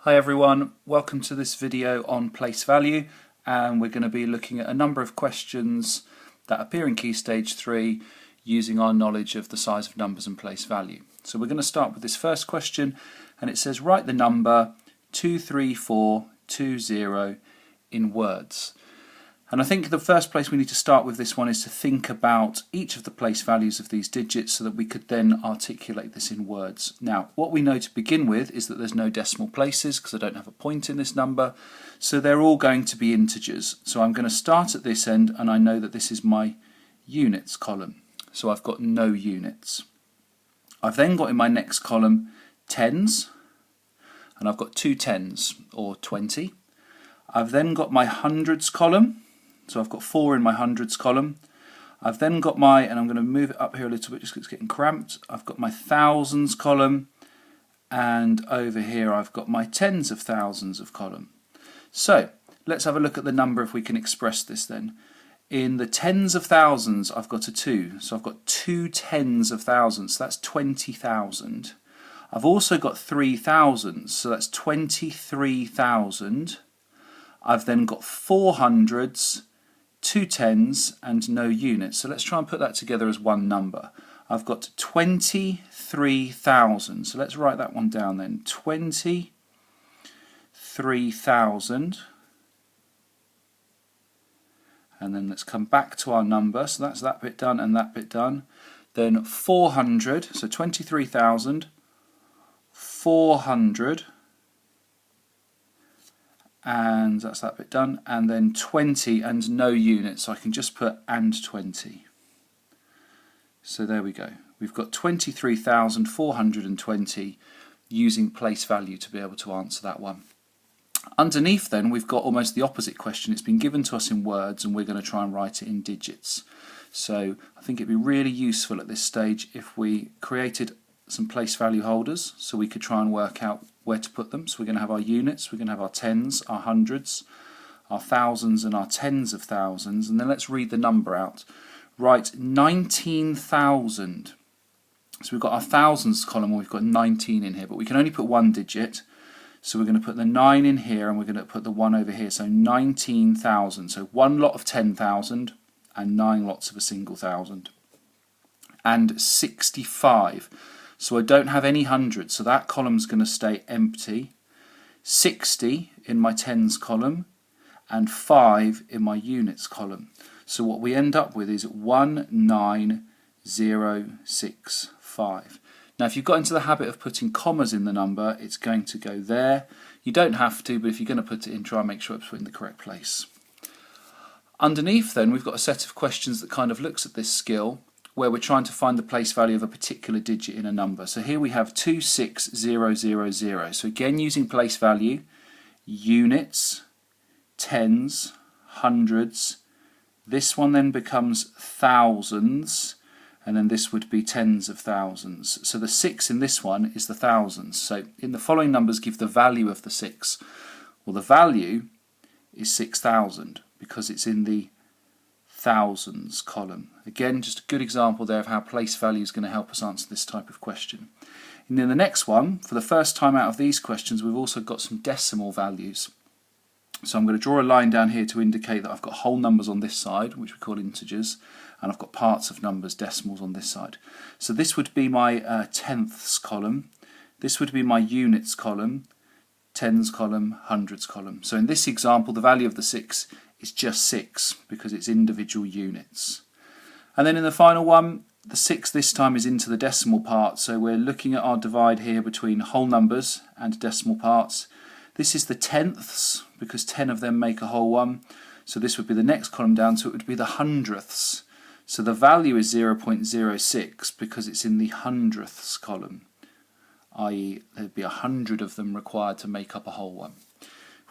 Hi everyone, welcome to this video on place value, and we're going to be looking at a number of questions that appear in Key Stage 3 using our knowledge of the size of numbers and place value. So we're going to start with this first question, and it says write the number 23420 in words. And I think the first place we need to start with this one is to think about each of the place values of these digits so that we could then articulate this in words. Now, what we know to begin with is that there's no decimal places because I don't have a point in this number, so they're all going to be integers. So I'm going to start at this end, and I know that this is my units column. So I've got no units. I've then got in my next column tens, and I've got two tens, or 20. I've then got my hundreds column. So I've got 4 in my hundreds column. I've then got my, and I'm going to move it up here a little bit just because it's getting cramped, I've got my thousands column, and over here I've got my tens of thousands of column. So let's have a look at the number if we can express this then. In the tens of thousands I've got a 2, so I've got 2 tens of thousands, so that's 20,000. I've also got 3 thousands, so that's 23,000. I've then got 4 hundreds, 2 tens and no units. So let's try and put that together as one number. I've got 23,000. So let's write that one down then. 23,000. And then let's come back to our number. So that's that bit done and that bit done. Then 400. So 23,000, 400. And that's that bit done, and then 20 and no units, so I can just put and 20. So there we go. We've got 23,420 using place value to be able to answer that one. Underneath then we've got almost the opposite question. It's been given to us in words and we're going to try and write it in digits. So I think it'd be really useful at this stage if we created some place value holders so we could try and work out where to put them. So we're going to have our units, we're going to have our tens, our hundreds, our thousands and our tens of thousands, and then let's read the number out. Write 19,000. So we've got our thousands column and we've got 19 in here, but we can only put one digit. So we're going to put the 9 in here and we're going to put the 1 over here. So 19,000. So one lot of 10,000 and 9 lots of a single thousand. And 65. So I don't have any hundreds, so that column's going to stay empty. 60 in my tens column and 5 in my units column. So what we end up with is 19065. Now if you've got into the habit of putting commas in the number, it's going to go there. You don't have to, but if you're going to put it in, try and make sure it's put in the correct place. Underneath then we've got a set of questions that kind of looks at this skill, where we're trying to find the place value of a particular digit in a number. So here we have 26000. So again using place value, units, tens, hundreds. This one then becomes thousands, and then this would be tens of thousands. So the 6 in this one is the thousands. So in the following numbers give the value of the 6. Well, the value is 6,000 because it's in the thousands column. Again, just a good example there of how place value is going to help us answer this type of question. And then the next one, for the first time out of these questions, we've also got some decimal values. So I'm going to draw a line down here to indicate that I've got whole numbers on this side, which we call integers, and I've got parts of numbers, decimals, on this side. So this would be my tenths column, this would be my units column, tens column, hundreds column. So in this example, the value of the 6 is just 6 because it's individual units. And then in the final one, the 6 this time is into the decimal part, so we're looking at our divide here between whole numbers and decimal parts. This is the tenths because 10 of them make a whole one, so this would be the next column down, so it would be the hundredths. So the value is 0.06 because it's in the hundredths column, i.e. there'd be 100 of them required to make up a whole one.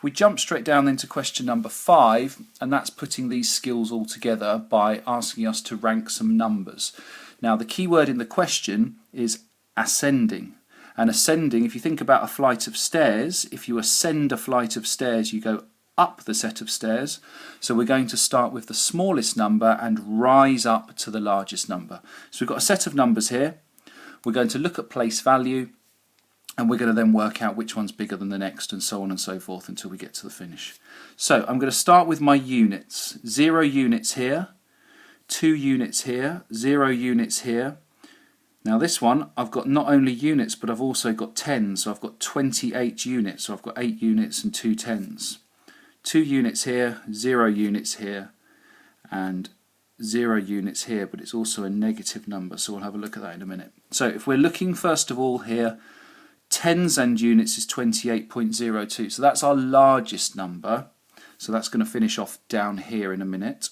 We jump straight down into question number 5, and that's putting these skills all together by asking us to rank some numbers. Now the key word in the question is ascending. And ascending, if you think about a flight of stairs, if you ascend a flight of stairs you go up the set of stairs. So we're going to start with the smallest number and rise up to the largest number. So we've got a set of numbers here. We're going to look at place value. and we're going to then work out which one's bigger than the next, and so on and so forth until we get to the finish. So I'm going to start with my units. 0 units here, 2 units here, 0 units here. Now this one, I've got not only units, but I've also got tens, so I've got 28 units, so I've got 8 units and 2 tens. 2 units here, 0 units here, and 0 units here, but it's also a negative number, so we'll have a look at that in a minute. So if we're looking first of all here, tens and units is 28.02, so that's our largest number, so that's going to finish off down here in a minute.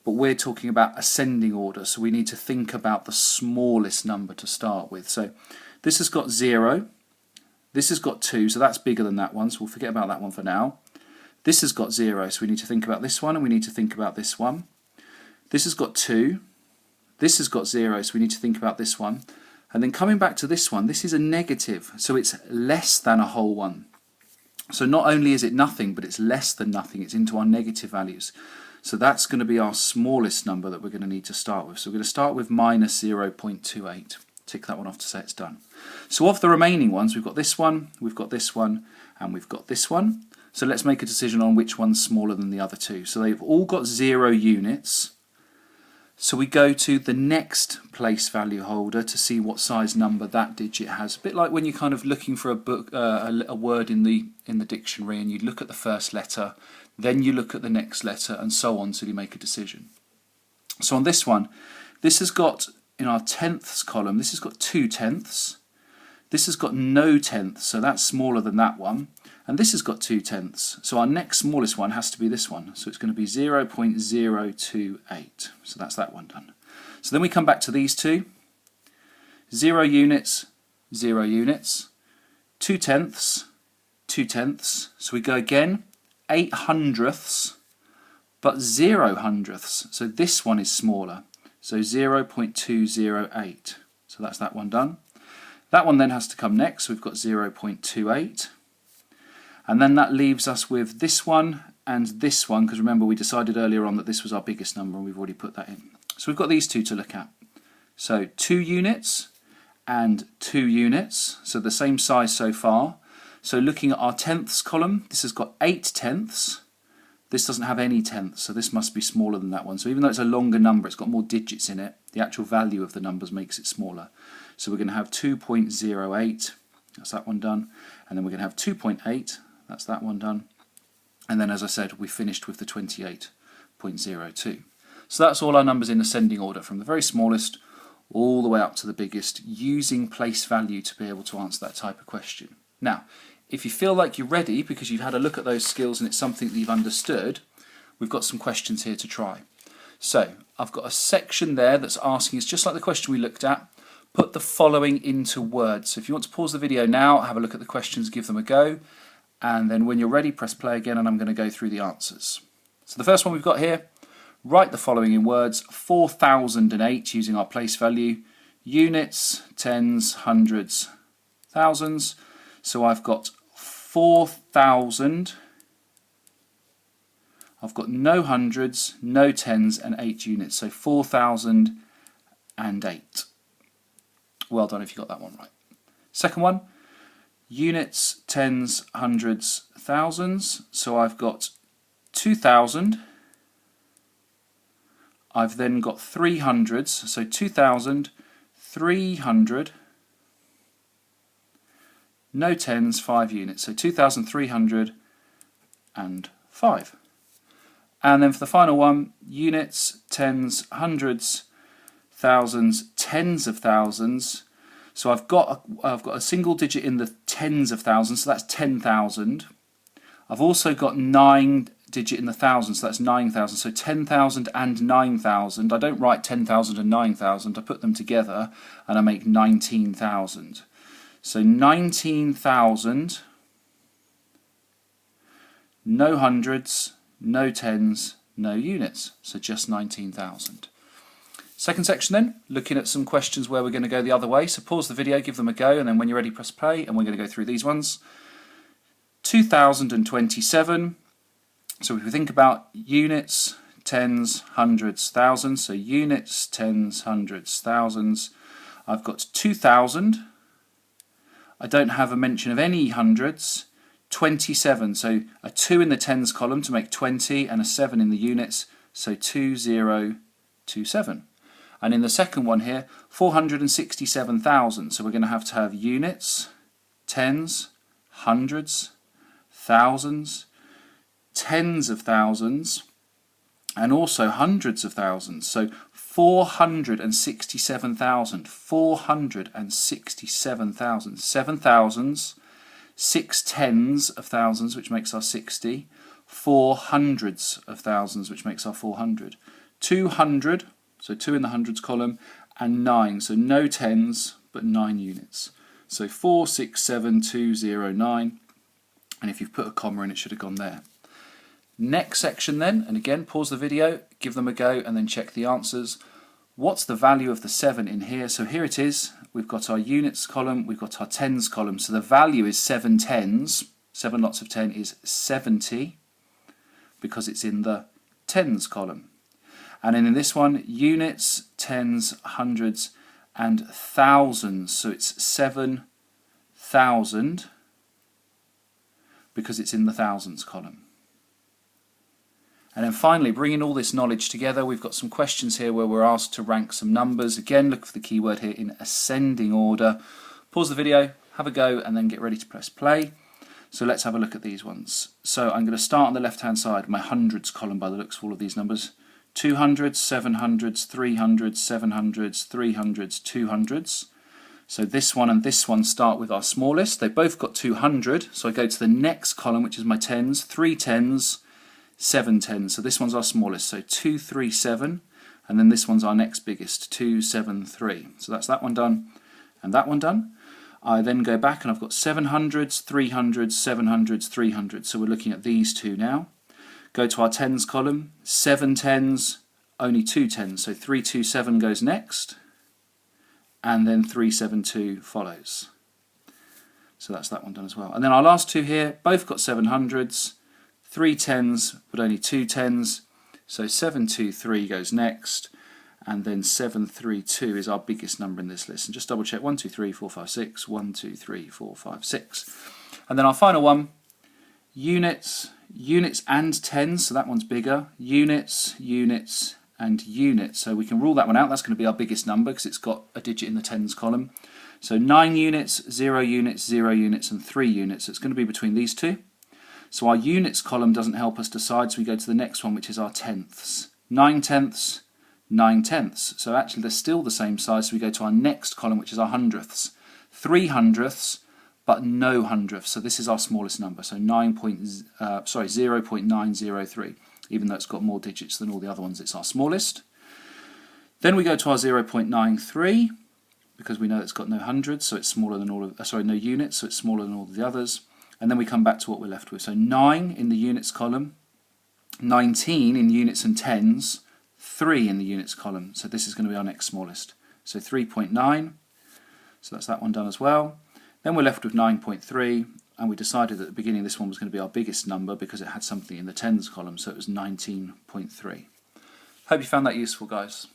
But we're talking about ascending order, so we need to think about the smallest number to start with. So this has got 0, this has got 2, so that's bigger than that one, so we'll forget about that one for now. This has got 0, so we need to think about this one, and we need to think about this one. This has got 2, this has got 0, so we need to think about this one. And then coming back to this one, this is a negative, so it's less than a whole one. So not only is it nothing, but it's less than nothing, it's into our negative values. So that's going to be our smallest number that we're going to need to start with. So we're going to start with minus 0.28. Tick that one off to say it's done. So of the remaining ones, we've got this one, we've got this one, and we've got this one. So let's make a decision on which one's smaller than the other two. So they've all got 0 units. So we go to the next place value holder to see what size number that digit has. A bit like when you're kind of looking for a book, a word in the dictionary, and you look at the first letter, then you look at the next letter, and so on till you make a decision. So on this one, this has got, in our tenths column, this has got 2 tenths. This has got no tenths, so that's smaller than that one. And this has got 2 tenths. So our next smallest one has to be this one. So it's going to be 0.028. So that's that one done. So then we come back to these two. 0 units, 0 units. 2 tenths, 2 tenths. So we go again. 8 hundredths, but 0 hundredths. So this one is smaller. So 0.208. So that's that one done. That one then has to come next. So we've got 0.28. And then that leaves us with this one and this one, because remember we decided earlier on that this was our biggest number and we've already put that in. So we've got these two to look at. So 2 units and 2 units, so the same size so far. So looking at our tenths column, this has got 8 tenths. This doesn't have any tenths, so this must be smaller than that one. So even though it's a longer number, it's got more digits in it, the actual value of the numbers makes it smaller. So we're going to have 2.08, that's that one done. And then we're going to have 2.8, that's that one done. And then, as I said, we finished with the 28.02. So that's all our numbers in ascending order, from the very smallest all the way up to the biggest, using place value to be able to answer that type of question. Now, if you feel like you're ready because you've had a look at those skills and it's something that you've understood, we've got some questions here to try. So I've got a section there that's asking us, just like the question we looked at, put the following into words. So if you want to pause the video now, have a look at the questions, give them a go, and then when you're ready, press play again and I'm going to go through the answers. So the first one we've got here, write the following in words: 4008 using our place value, units, tens, hundreds, thousands. So I've got 4,000, I've got no hundreds, no tens, and 8 units. So 4,008. Well done if you got that one right. Second one, units, tens, hundreds, thousands. So I've got 2,000. I've then got 300s, so 2,300. No tens, 5 units, so 2,305. And then for the final one, units, tens, hundreds, thousands, tens of thousands. So I've got a single digit in the tens of thousands, so that's 10,000. I've also got 9 digit in the thousands, so that's 9,000. So 10,000 and 9,000. I don't write 10,000 and 9,000. I put them together and I make 19,000. So 19,000, no hundreds, no tens, no units. So just 19,000. Second section then, looking at some questions where we're going to go the other way. So pause the video, give them a go, and then when you're ready, press play, and we're going to go through these ones. 2027. So if we think about units, tens, hundreds, thousands. So units, tens, hundreds, thousands. I've got 2,000. I don't have a mention of any hundreds. 27, so a 2 in the tens column to make 20 and a 7 in the units, so 2027. And in the second one here, 467,000, so we're going to have units, tens, hundreds, thousands, tens of thousands, and also hundreds of thousands. So 467,000, 467,000, 7 thousands, 6 tens of thousands, which makes our 60, 4 hundreds of thousands, which makes our 400, 200, so 2 in the hundreds column, and 9, so no tens, but 9 units. So 467209, and if you've put a comma in, it should have gone there. Next section then, and again, pause the video, give them a go, and then check the answers. What's the value of the 7 in here? So here it is. We've got our units column, we've got our tens column. So the value is 7 tens. 7 lots of 10 is 70 because it's in the tens column. And then in this one, units, tens, hundreds, and thousands. So it's 7,000 because it's in the thousands column. And then finally, bringing all this knowledge together, we've got some questions here where we're asked to rank some numbers. Again, look for the keyword here in ascending order. Pause the video, have a go, and then get ready to press play. So let's have a look at these ones. So I'm going to start on the left-hand side, my hundreds column by the looks of all of these numbers. 200s, 700s, 300s, 700s, 300s, 200s. So this one and this one start with our smallest. They both got 200, so I go to the next column, which is my tens, 3 tens, 7 tens. So this one's our smallest, so 237, and then this one's our next biggest, 273. So that's that one done and that one done. I then go back and I've got 700s, 300s, 700s, 300s. So we're looking at these two now. Go to our tens column, 7 tens, only 2 tens. So 327 goes next, and then 372 follows. So that's that one done as well. And then our last two here, both got 700s, 3 tens, but only 2 tens. So 723 goes next, and then 732 is our biggest number in this list. And just double check, 1, 2, 3, 4, 5, 6, 1, 2, 3, 4, 5, 6. And then our final one, units, units and tens, so that one's bigger. Units, units, and units. So we can rule that one out. That's going to be our biggest number because it's got a digit in the tens column. So 9 units, 0 units, 0 units, and 3 units. So it's going to be between these two. So our units column doesn't help us decide, so we go to the next one, which is our tenths. 9 tenths, 9 tenths. So actually they're still the same size, so we go to our next column, which is our hundredths. 3 hundredths, but no hundredths. So this is our smallest number, so 0.903. Even though it's got more digits than all the other ones, it's our smallest. Then we go to our 0.93, because we know it's got no hundreds, so it's smaller than all of, no units, so it's smaller than all of the others. And then we come back to what we're left with. So 9 in the units column, 19 in units and tens, 3 in the units column. So this is going to be our next smallest. So 3.9, so that's that one done as well. Then we're left with 9.3, and we decided at the beginning this one was going to be our biggest number because it had something in the tens column, so it was 19.3. Hope you found that useful, guys.